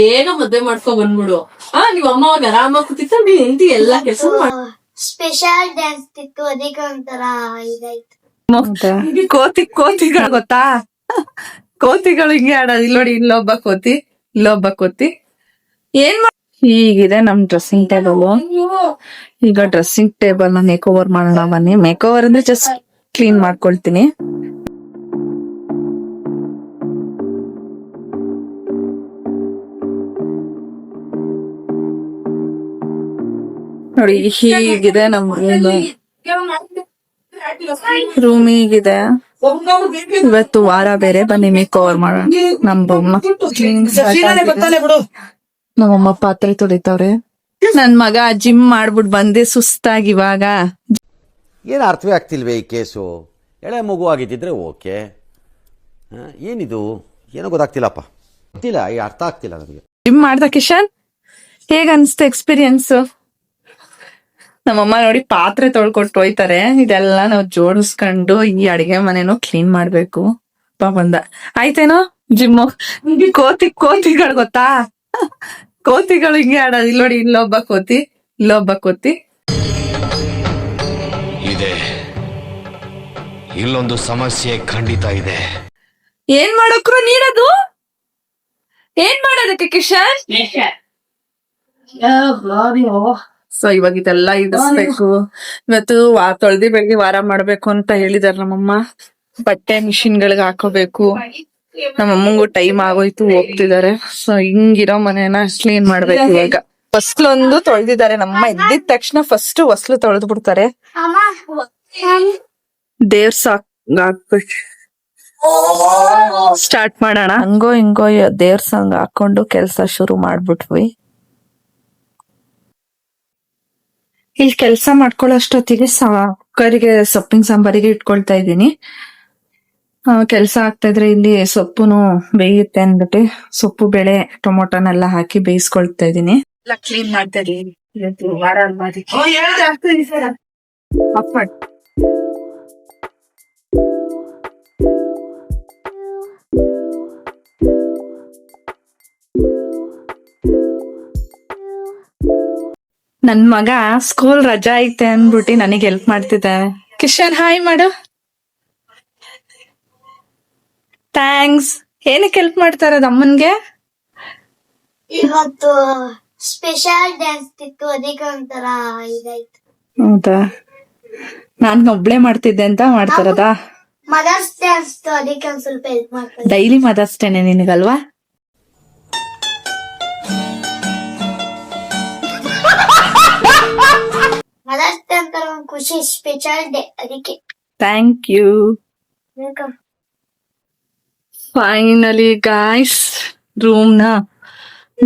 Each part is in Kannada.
ಬೇಗ ಮದ್ವೆ ಮಾಡ್ಕೊ ಬಂದ್ಬಿಡು. ನೀವ್ ಅಮ್ಮ ಅವಾಗ ಆರಾಮಾಗಿ ಕೂತಿತ್ತ ಹೆಂಡತಿ ಎಲ್ಲಾ ಕೆಲಸ ಸ್ಪೆಷಲ್ ಡ್ಯಾನ್ಸ್ ಇತ್ತು, ಅದಕ್ಕೆ ಒಂಥರ ಇದಾಯ್ತು. ಕೋತಿಗಳು ಗೊತ್ತಾ, ಕೋತಿಗಳು ಹಿಂಗೆ ಆಡೋದು. ಇಲ್ಲಿ ನೋಡಿ, ಇಲ್ಲೊಬ್ಬ ಕೋತಿ, ಇಲ್ಲೊಬ್ಬ ಕೋತಿ. ಹೀಗಿದೆ ನಮ್ ಡ್ರೆಸ್ಸಿಂಗ್ ಟೇಬಲ್. ಈಗ ಡ್ರೆಸ್ಸಿಂಗ್ ಟೇಬಲ್ ನ ಮೇಕ್ ಓವರ್ ಮಾಡೋಣ ಬನ್ನಿ. ಮೇಕ್ ಓವರ್ ಅಂದ್ರೆ ಜಸ್ಟ್ ಕ್ಲೀನ್ ಮಾಡ್ಕೊಳ್ತೀನಿ. ನೋಡಿ ಹೀಗಿದೆ ನಮ್ ರೂಮ್. ಹೀಗಿದೆ. ಇವತ್ತು ವಾರ ಬೇರೆ, ಬನ್ನಿ ಮೇಕ್ ಓವರ್ ಮಾಡೋಣ. ನಮ್ಮಮ್ಮ ಪಾತ್ರೆ ತೊಳಿತವ್ರೆ. ನನ್ ಮಗ ಜಿಮ್ ಮಾಡ್ಬಿಟ್ಟು ಬಂದೆ ಸುಸ್ತಾಗಿ. ಇವಾಗ ಏನು ಅರ್ಥವೇ ಆಗ್ತಿಲ್ವೇ ಈ ಕೇಸು? ಎಳೆ ಮಗು ಆಗಿದ್ದಿದ್ರೆ ಓಕೆ, ಏನಿದು ಏನೋ ಗೊತ್ತಾಗ್ತಿಲ್ಲಪ್ಪ, ಗೊತ್ತಿಲ್ಲ, ಈ ಅರ್ಥ ಆಗ್ತಿಲ್ಲ ನನಗೆ. ಜಿಮ್ ಮಾಡ್ದ ಕಿಶನ್, ಹೇಗ ಅನ್ಸ್ತ ಎಕ್ಸ್ಪೀರಿಯನ್ಸ್? ನಮ್ಮಮ್ಮ ನೋಡಿ ಪಾತ್ರೆ ತೊಳ್ಕೊಟ್ಟು ಹೋಯ್ತಾರೆ. ಇದೆಲ್ಲ ನಾವು ಜೋಡಿಸ್ಕೊಂಡು ಈ ಅಡಿಗೆ ಮನೆನೂ ಕ್ಲೀನ್ ಮಾಡ್ಬೇಕು. ಬಂದ ಆಯ್ತೇನೋ ಜಿಮ್ಮು. ಕೋತಿಗಳು ಗೊತ್ತಾ, ಕೋತಿಗಳು ಹಿಂಗೆ ಆಡೋದು. ಇಲ್ಲಿ ನೋಡಿ, ಇಲ್ಲೊಬ್ಬ ಕೋತಿ, ಇಲ್ಲೊಬ್ಬ ಕೋತಿ. ಇದೆ, ಇಲ್ಲೊಂದು ಸಮಸ್ಯೆ ಖಂಡಿತ ಇದೆ. ಏನ್ ಮಾಡೋಕ್ರು ನೀನದು? ಏನ್ ಮಾಡೋದಕ್ಕೆ ಕಿಶನ್? ಸೊ ಇವಾಗ ಇದೆಲ್ಲ ಇಡಿಸ್ಬೇಕು. ಇವತ್ತು ತೊಳ್ದಿ ಬೆಳಗ್ಗೆ ವಾರ ಮಾಡ್ಬೇಕು ಅಂತ ಹೇಳಿದಾರ ನಮ್ಮಮ್ಮ. ಬಟ್ಟೆ ಮಿಷಿನ್ ಗಳಿಗೆ ಹಾಕೋಬೇಕು. ನಮ್ಮಮ್ಮಂಗೂ ಟೈಮ್ ಆಗೋಯ್ತು, ಹೋಗ್ತಿದಾರೆ. ಸೊ ಹಿಂಗಿರೋ ಮನೇನ ಕ್ಲೀನ್ ಮಾಡ್ಬೇಕು. ಇವಾಗ ಹೊಸ್ಲೊಂದು ತೊಳ್ದಿದ್ದಾರೆ ನಮ್ಮಮ್ಮ. ಎದ್ದಿದ ತಕ್ಷಣ ಫಸ್ಟ್ ಹೊಸ್ಲು ತೊಳೆದು ಬಿಡ್ತಾರೆ. ದೇವ್ರ ಹಾಕ್ಬಿಟ್ಟು ಸ್ಟಾರ್ಟ್ ಮಾಡೋಣ. ಹಂಗೋ ಹಿಂಗೋ ದೇವ್ರ ಸಾಂಗ್ ಹಾಕೊಂಡು ಕೆಲ್ಸ ಶುರು ಮಾಡ್ಬಿಟ್ವಿ. ಇಲ್ಲಿ ಕೆಲ್ಸ ಮಾಡ್ಕೊಳ್ಳೋಷ್ಟೊತ್ತಿಗೆ ಕುಕ್ಕರಿಗೆ ಸೊಪ್ಪಿನ ಸಾಂಬಾರಿಗೆ ಇಟ್ಕೊಳ್ತಾ ಇದ್ದೀನಿ. ಕೆಲ್ಸ ಆಗ್ತಾ ಇದ್ರೆ ಇಲ್ಲಿ ಸೊಪ್ಪುನು ಬೇಯುತ್ತೆ ಅಂದ್ಬಿಟ್ಟು ಸೊಪ್ಪು, ಬೇಳೆ, ಟೊಮೊಟೊನೆಲ್ಲ ಹಾಕಿ ಬೇಯಿಸ್ಕೊಳ್ತಾ ಇದೀನಿ. ಎಲ್ಲ ಕ್ಲೀನ್ ಮಾಡ್ತಾ ಇದೀನಿ. ಇವತ್ತು ವಾರ ಅಲ್ವಾ, ನನ್ ಮಗ ಸ್ಕೂಲ್ ರಜಾ ಐತೆ ಅಂದ್ಬಿಟ್ಟು ನನಗೆ ಹೆಲ್ಪ್ ಮಾಡ್ತಿದ್ದಾನೆ. ಕಿಶನ್ ಹಾಯ್ ಮಾಡು. ಥ್ಯಾಂಕ್ಸ್. ಏನಕ್ಕೆ ಹೆಲ್ಪ್ ಮಾಡ್ತಾ ಇರೋದು ಅಮ್ಮನ್ಗೆ? ಇವತ್ತು ಸ್ಪೆಷಲ್ ಡ್ಯಾನ್ಸ್ ಇತ್ತು, ಅದಕ್ಕೆ ಒಂಥರ ಇದಾಯ್ತು. ಹೌದಾ, ನಾನ್ ಒಬ್ಳೆ ಮಾಡ್ತಿದ್ದೆ ಅಂತ ಮಾಡ್ತಾರದ. ಮದರ್ಸ್ ಡೇ ಅನ್ಸ್ತು, ಅದಕ್ಕೆ ಒಂದ್ ಸ್ವಲ್ಪ ಹೆಲ್ಪ್ ಮಾಡ್ತಾರೆ. ಡೈಲಿ ಮದರ್ಸ್ ಡೇನೆ ನಿನಗಲ್ವಾ? ಮದರ್ಸ್ ಡೇ ಅಂತ ಒಂದ್ ಖುಷಿ, ಸ್ಪೆಷಲ್ ಡೇ, ಅದಕ್ಕೆ. Thank you. Welcome. Finally guys, room ನ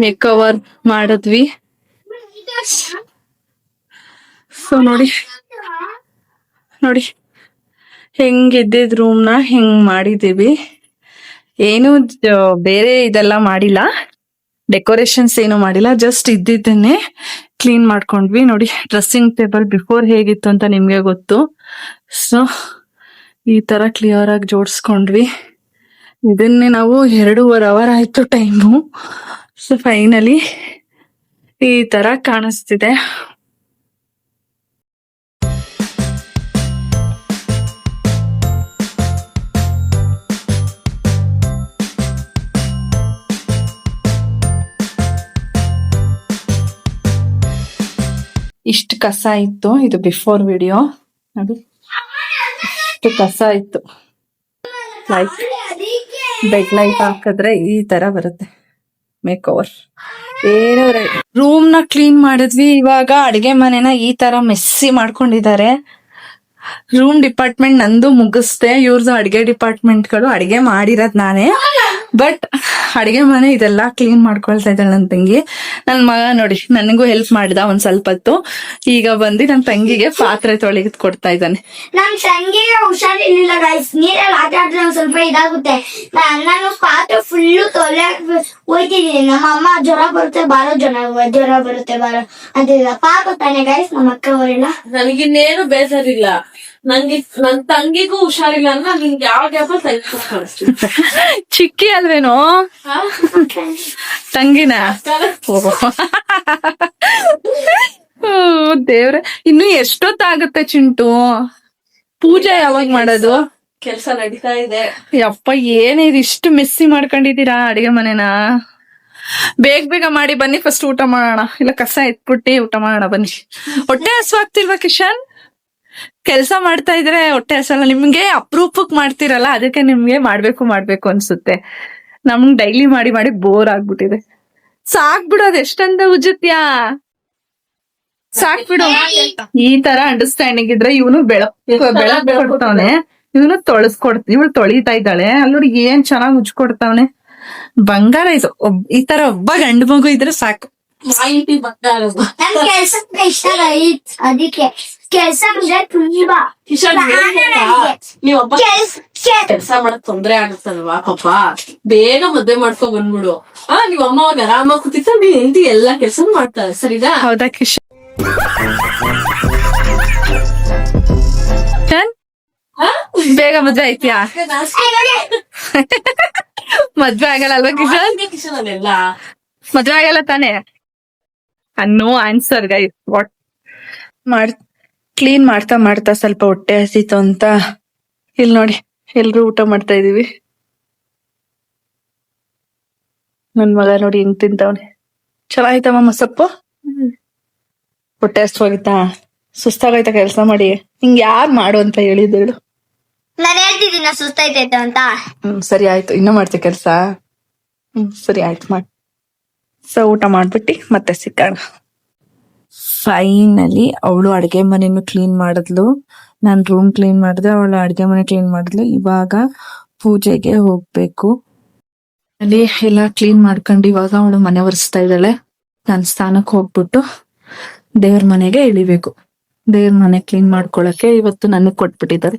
ಮೇಕ್ ಓವರ್ ಮಾಡಿದ್ವಿ. ಸೊ ನೋಡಿ ಹೆಂಗಿದ್ದಿದ್ ರೂಮ್ ನ ಹೆಂಗ್ ಮಾಡಿದೀವಿ. ಏನು ಬೇರೆ ಇದೆಲ್ಲ ಮಾಡಿಲ್ಲ, ಡೆಕೋರೇಷನ್ಸ್ ಏನು ಮಾಡಿಲ್ಲ, ಜಸ್ಟ್ ಇದ್ದಿದ್ದನ್ನೇ ಕ್ಲೀನ್ ಮಾಡ್ಕೊಂಡ್ವಿ. ನೋಡಿ ಡ್ರೆಸ್ಸಿಂಗ್ ಟೇಬಲ್ ಬಿಫೋರ್ ಹೇಗಿತ್ತು ಅಂತ ನಿಮ್ಗೆ ಗೊತ್ತು. ಸೊ ಈ ತರ ಕ್ಲಿಯರ್ ಆಗಿ ಜೋಡಿಸ್ಕೊಂಡ್ವಿ. ಇದನ್ನೇ ನಾವು 2.5 ಅವರ್ ಆಯ್ತು ಟೈಮು. ಸೊ ಫೈನಲಿ ಈ ತರ ಕಾಣಿಸ್ತಿದೆ. ಇಷ್ಟು ಕಸ ಇತ್ತು. ಇದು ಬಿಫೋರ್ ವಿಡಿಯೋ. ನೋಡಿ ಇಷ್ಟು ಕಸ ಇತ್ತು. ಲೈಟ್, ಬೆಡ್ ಲೈಟ್ ಹಾಕಿದ್ರೆ ಈ ತರ ಬರುತ್ತೆ ಮೇಕ್ ಓವರ್. ಏನೋ ರೂಮ್ ನ ಕ್ಲೀನ್ ಮಾಡಿದ್ವಿ. ಇವಾಗ ಅಡಿಗೆ ಮನೆನ ಈ ತರ ಮೆಸ್ಸಿ ಮಾಡ್ಕೊಂಡಿದ್ದಾರೆ. ರೂಮ್ ಡಿಪಾರ್ಟ್ಮೆಂಟ್ ನಂದು ಮುಗಿಸ್ದೆ, ಇವ್ರದ್ದು ಅಡಿಗೆ ಡಿಪಾರ್ಟ್ಮೆಂಟ್ಗಳು. ಅಡಿಗೆ ಮಾಡಿರೋದ್ ನಾನೇ, ಬಟ್ ಅಡಿಗೆ ಮನೆ ಇದೆಲ್ಲ ಕ್ಲೀನ್ ಮಾಡ್ಕೊಳ್ತಾ ಇದ್ದಾಳೆ ನನ್ ತಂಗಿ. ನನ್ ಮಗ ನೋಡಿ ನನಗೂ ಹೆಲ್ಪ್ ಮಾಡಿದ ಒಂದ್ ಸ್ವಲ್ಪ ಹೊತ್ತು. ಈಗ ಬಂದು ನನ್ ತಂಗಿಗೆ ಪಾತ್ರೆ ತೊಳೆದು ಕೊಡ್ತಾ ಇದ್ದಾನೆ. ನನ್ ತಂಗಿಗೆ ಹುಷಾರಿರ್ಲಿಲ್ಲ ಗೈಸ್, ನೀರಲ್ಲಿ ಆಟ ಆಡಿದ್ರೆ ಒಂದ್ ಸ್ವಲ್ಪ ಇದಾಗುತ್ತೆ. ನಾನು ಪಾತ್ರೆ ಫುಲ್ಲು ತೊಳೆಯಾಕ್ ಹೋಯ್ತಿದ್ದೀನಿ. ನಮ್ಮ ಅಮ್ಮ ಜ್ವರ ಬರುತ್ತೆ ಬಾರೋ ಅಂತಿಲ್ಲ. ಪಾಪ ತಾನೆ ಗೈಸ್, ನಮ್ಮ ಅಕ್ಕ ಅವರೆಲ್ಲ. ನನಗಿನ್ನೇನು ಬೇಜಾರಿಲ್ಲ. ನನ್ ತಂಗಿಗೂ ಹುಷಾರಿಲ್ಲ ಅಂದ್ರೆ ನಿನ್ಗೆ ಯಾವ ಗ್ಯಾಪ್ ತಂಗಿ ಕಳಿಸ್ತೀನಿ. ಚಿಕ್ಕಿ ಅಲ್ವೇನೋ ತಂಗಿನ. ದೇವ್ರೆ, ಇನ್ನು ಎಷ್ಟೊತ್ತಾಗುತ್ತೆ ಚಿಂಟು? ಪೂಜೆ ಯಾವಾಗ ಮಾಡೋದು? ಕೆಲ್ಸ ನಡೀತಾ ಇದೆ. ಯಪ್ಪ, ಏನೇ ಇದು ಇಷ್ಟು ಮೆಸ್ಸಿ ಮಾಡ್ಕೊಂಡಿದೀರಾ ಅಡಿಗೆ ಮನೆನ? ಬೇಗ ಬೇಗ ಮಾಡಿ ಬನ್ನಿ, ಫಸ್ಟ್ ಊಟ ಮಾಡೋಣ. ಇಲ್ಲ ಕಸ ಎತ್ಬಿಟ್ಟಿ ಊಟ ಮಾಡೋಣ ಬನ್ನಿ. ಹೊಟ್ಟೆ ಹಸುವಾಗ್ತಿಲ್ವಾ ಕಿಶನ್? ಕೆಲ್ಸ ಮಾಡ್ತಾ ಇದ್ರೆ ಹೊಟ್ಟೆ ಹಸಲ್ಲ ನಿಮ್ಗೆ? ಅಪ್ರೂಪಕ್ ಮಾಡ್ತಿರಲ್ಲ, ಅದಕ್ಕೆ ನಿಮ್ಗೆ ಮಾಡ್ಬೇಕು ಅನ್ಸುತ್ತೆ. ನಮ್ಗ್ ಡೈಲಿ ಮಾಡಿ ಮಾಡಿ ಬೋರ್ ಆಗ್ಬಿಟ್ಟಿದೆ. ಸಾಕ್ಬಿಡೋದ್ ಎಷ್ಟಂತ ಉಜ್ಜತ್ಯಾ? ಸಾಕ್ಬಿಡು. ಈ ತರ ಅಂಡರ್ಸ್ಟ್ಯಾಂಡಿಂಗ್ ಇದ್ರೆ ಇವನು ಬೆಳಕ್ ಕೊಡ್ತಾವನೆ, ಇವನು ಇವಳು ತೊಳಿತಾ ಇದ್ದಾಳೆ. ಅಲ್ಲಿ ಏನ್ ಚೆನ್ನಾಗ್ ಉಜ್ಕೊಡ್ತಾವನೆ. ಬಂಗಾರ ಇದು. ಈ ತರ ಒಬ್ಬ ಗಂಡು ಮಗು ಇದ್ರೆ ಸಾಕು. ಮಾಹಿತಿ ಬಂಗಾರ. ನನ್ ಕೆಲ್ಸ ಇಷ್ಟ ರೈಟ್, ಅದಕ್ಕೆ ಕೆಲ್ಸ ಅಂದ್ರೆ ತುಂಬಾ ಕಿಶನ್ ನೀವೊಬ್ಬ ಕೆಲ್ಸ ಮಾಡಕ್ ತೊಂದ್ರೆ ಆಗುತ್ತಲ್ವಾ ಪಾಪ, ಬೇಗ ಮದ್ವೆ ಮಾಡ್ಕೊ ಬಂದ್ಬಿಡು. ನೀವ್ ಅಮ್ಮ ಅವಾಗ ಆರಾಮಾಗಿ ಕೂತಿತ್ತ, ನೀನ್ ಹೆಂಡತಿ ಎಲ್ಲಾ ಕೆಲ್ಸ ಮಾಡ್ತಾರೆ, ಸರಿನಾ? ಹೌದಾ ಕಿಶನ್? ಬೇಗ ಮದ್ವೆ ಆಯ್ತಿಯಾ? ಮದ್ವೆ ಆಗಲ್ಲ ಅಲ್ವಾ ಕಿಶನ್? ಕಿಶನ್ ಅಲ್ಲೆಲ್ಲ ಮದ್ವೆ ಆಗಲ್ಲ ತಾನೇ? No answer guy. What clean ಮಾಡ್ತಾ ಸ್ವಲ್ಪ ಹೊಟ್ಟೆ ಹಸಿತು ಅಂತ ಇಲ್ಲಿ ನೋಡಿ ಎಲ್ರು ಊಟ ಮಾಡ್ತಾ ಇದೀವಿ. ನನ್ ಮಗ ನೋಡಿ ಹೆಂಗ್ ತಿಂತವನೆ. ಚೆನ್ನಾಯ್ತಮ್ಮ ಸೊಪ್ಪು? ಹೊಟ್ಟೆ ಹಸ್ವಾಯ್ತಾ? ಸುಸ್ತಾಗೋಯ್ತಾ ಕೆಲ್ಸ ಮಾಡಿ? ಹಿಂಗ್ ಯಾರ್ ಮಾಡು ಅಂತ ಹೇಳಿದ್ರು? ನಾನು ಹೇಳ್ತಿದ್ದೀನ ಸುಸ್ತೈತೈತೆ ಅಂತ. ಸರಿ ಆಯ್ತು, ಇನ್ನೂ ಮಾಡ್ತೀವಿ ಕೆಲ್ಸ. ಸರಿ ಆಯ್ತು ಮಾಡಿ. ಊಟ ಮಾಡ್ಬಿಟ್ಟು ಮತ್ತೆ ಸಿಕ್ಕೋಣ. ಫೈನಲಿ ಅವಳು ಅಡ್ಗೆ ಮನೆಯನ್ನು ಕ್ಲೀನ್ ಮಾಡಿದ್ಲು, ನಾನ್ ರೂಮ್ ಕ್ಲೀನ್ ಮಾಡಿದೆ, ಅವಳು ಅಡ್ಗೆ ಮನೆ ಕ್ಲೀನ್ ಮಾಡಿದ್ಲು. ಇವಾಗ ಪೂಜೆಗೆ ಹೋಗ್ಬೇಕು. ಅಲ್ಲಿ ಎಲ್ಲ ಕ್ಲೀನ್ ಮಾಡ್ಕೊಂಡು ಇವಾಗ ಅವಳು ಮನೆ ಒರೆಸ್ತಾ ಇದ್ದಾಳೆ. ನಾನ್ ಸ್ನಾನಕ್ಕೆ ಹೋಗ್ಬಿಟ್ಟು ದೇವ್ರ ಮನೆಗೆ ಇಳಿಬೇಕು. ದೇವ್ರ ಮನೆ ಕ್ಲೀನ್ ಮಾಡ್ಕೊಳಕ್ಕೆ ಇವತ್ತು ನನಗ್ ಕೊಟ್ಬಿಟ್ಟಿದ್ದಾರೆ.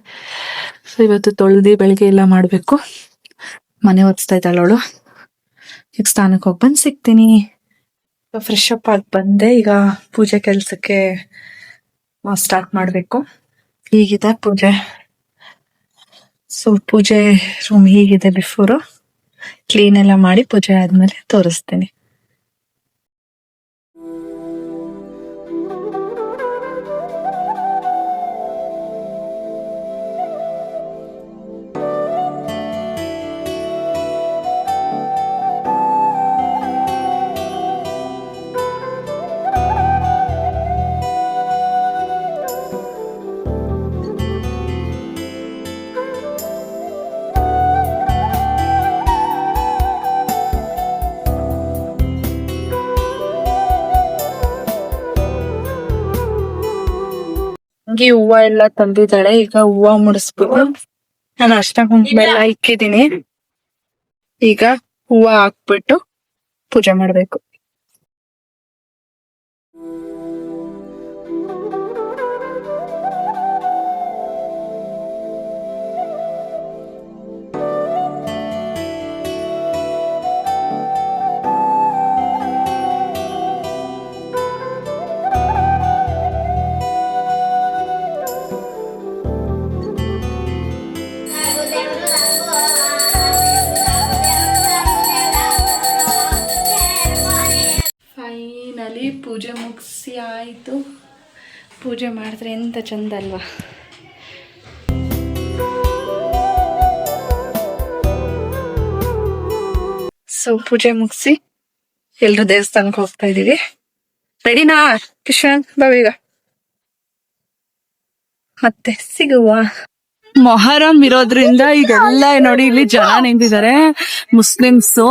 ಸೊ ಇವತ್ತು ತೊಳ್ದಿ ಬೆಳಿಗ್ಗೆ ಎಲ್ಲ ಮಾಡ್ಬೇಕು. ಮನೆ ಒರೆಸ್ತಾ ಇದ್ದಾಳೆ ಅವಳು. ಈಗ ಸ್ನಾನಕ್ಕೆ ಹೋಗಿ ಬಂದು ಸಿಗ್ತೀನಿ. ಫ್ರೆಶ್ ಅಪ್ ಆಗಿ ಬಂದೆ. ಈಗ ಪೂಜೆ ಕೆಲ್ಸಕ್ಕೆ ಸ್ಟಾರ್ಟ್ ಮಾಡ್ಬೇಕು. ಹೀಗಿದೆ ಪೂಜೆ. ಸೊ ಪೂಜೆ ರೂಮ್ ಹೀಗಿದೆ. ಬಿಫೋರು ಕ್ಲೀನ್ ಎಲ್ಲ ಮಾಡಿ ಪೂಜೆ ಆದ್ಮೇಲೆ ತೋರಿಸ್ತೀನಿ. ಹಂಗೆ ಹೂವ ಎಲ್ಲ ತಂದಿದ್ದಾಳೆ. ಈಗ ಹೂವ ಮುಡಿಸ್ಬಿಟ್ಟು ನಾನು ಅರ್ಶಿನ ಕುಂಕುಮ ಎಲ್ಲ ಇಕ್ಕಿದೀನಿ. ಈಗ ಹೂವ ಹಾಕ್ಬಿಟ್ಟು ಪೂಜೆ ಮಾಡ್ಬೇಕು. ಫೈನಲಿ ಪೂಜೆ ಮುಗಿಸಿ ಆಯಿತು. ಪೂಜೆ ಮಾಡಿದ್ರೆ ಎಂತ ಚಂದ ಅಲ್ವಾ? ಸೊ ಪೂಜೆ ಮುಗಿಸಿ ಎಲ್ರು ದೇವಸ್ಥಾನಕ್ಕೆ ಹೋಗ್ತಾ ಇದೀವಿ. ರೆಡಿನಾ ಕಿಶನ್? ಬಾವೀಗ ಮತ್ತೆ ಸಿಗುವ. ಮೊಹರಂ ಇರೋದ್ರಿಂದ ಇದೆಲ್ಲ ನೋಡಿ ಇಲ್ಲಿ ಜನ ನಿಂತಿದ್ದಾರೆ. ಮುಸ್ಲಿಮ್ಸು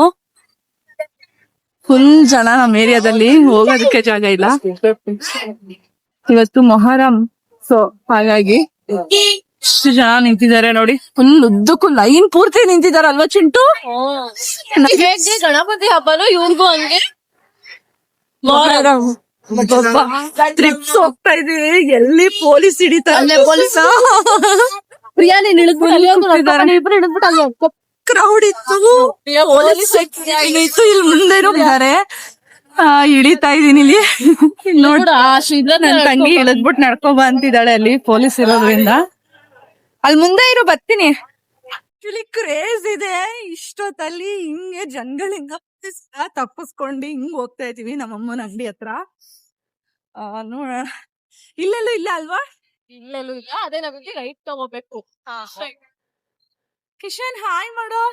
ಫುಲ್ ಜನ. ನಮ್ಮ ಏರಿಯಾದಲ್ಲಿ ಹೋಗೋದಕ್ಕೆ ಜಾಗ ಇಲ್ಲ. ಇವತ್ತು ಮೊಹರಂ, ಸೊ ಹಾಗಾಗಿ ಇಷ್ಟು ಜನ ನಿಂತಿದ್ದಾರೆ ನೋಡಿ. ಫುಲ್ ಉದ್ದಕ್ಕೂ ಲೈನ್ ಪೂರ್ತಿ ನಿಂತಿದ್ದಾರೆ ಅಲ್ವಾ ಚಿಂಟು? ಗಣಪತಿ ಹಬ್ಬನು ಇವ್ರಿಗೂ ಹಂಗೆ ಟ್ರಿಪ್ಸ್ ಹೋಗ್ತಾ ಇದೀವಿ. ಎಲ್ಲಿ ಪೊಲೀಸ್ ಹಿಡಿತಾರೆ. ಪ್ರಿಯಾ ನೀನ್ ಕ್ರೌಡ್ ಇತ್ತು, ಇಲ್ಲಿ ಮುಂದೆನೂ ಇದ್ದಾರೆ. ಹಿಡಿತಾ ಇದೀನಿ ಇಲ್ಲಿ ನೋಡ. ನನ್ ತಂಗಿ ಇಳಿದ್ಬಿಟ್ಟು ನಡ್ಕೊ ಅಂತಿದ್ದಾಳೆ ಅಲ್ಲಿ ಪೊಲೀಸ್ ಇರೋದ್ರಿಂದ. ಅಲ್ಲಿ ಮುಂದೆ ಇರು ಬರ್ತೀನಿ. ಆಕ್ಚುಲಿ ಕ್ರೇಜ್ ಇದೆ, ಇಷ್ಟೊತ್ತಲ್ಲಿ ಹಿಂಗೆ ಜನಗಳಿಂದ ತಪ್ಪಿಸ್ಕೊಂಡು ಹಿಂಗ್ ಹೋಗ್ತಾ ಇದೀವಿ ನಮ್ಮಮ್ಮನ ಅಂಗಡಿ ಹತ್ರ. ನೋಡ, ಇಲ್ಲೆಲ್ಲೂ ಇಲ್ಲ ಅಲ್ವಾ? ಇಲ್ಲೆಲ್ಲೂ ಇಲ್ಲ, ಅದೇ ನಮಗೆ ರೈಟ್ ತಗೋಬೇಕು. ಕಿಶನ್ ಹಾಯ್ ಮಾಡೋ.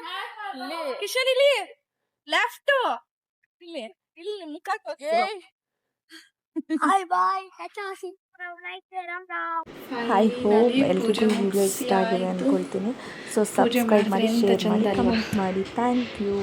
ಕಿಶನ್ ಇಲ್ಲಿ ಲೆಫ್ಟ್, ಇಲ್ಲಿ ಇಲ್ಲಿ ಮುಖ ಐ ಹೋಪ್ ಎಲ್ರಿಗೂ ವಿಡಿಯೋ ಇಷ್ಟ ಆಗಿದೆ ಅಂದ್ಕೊಳ್ತೀನಿ. ಸೊ ಸಬ್ಸ್ಕ್ರೈಬ್ ಮಾಡಿ, ಶೇರ್ ಮಾಡಿ, ಕಮೆಂಟ್ ಮಾಡಿ. Thank you.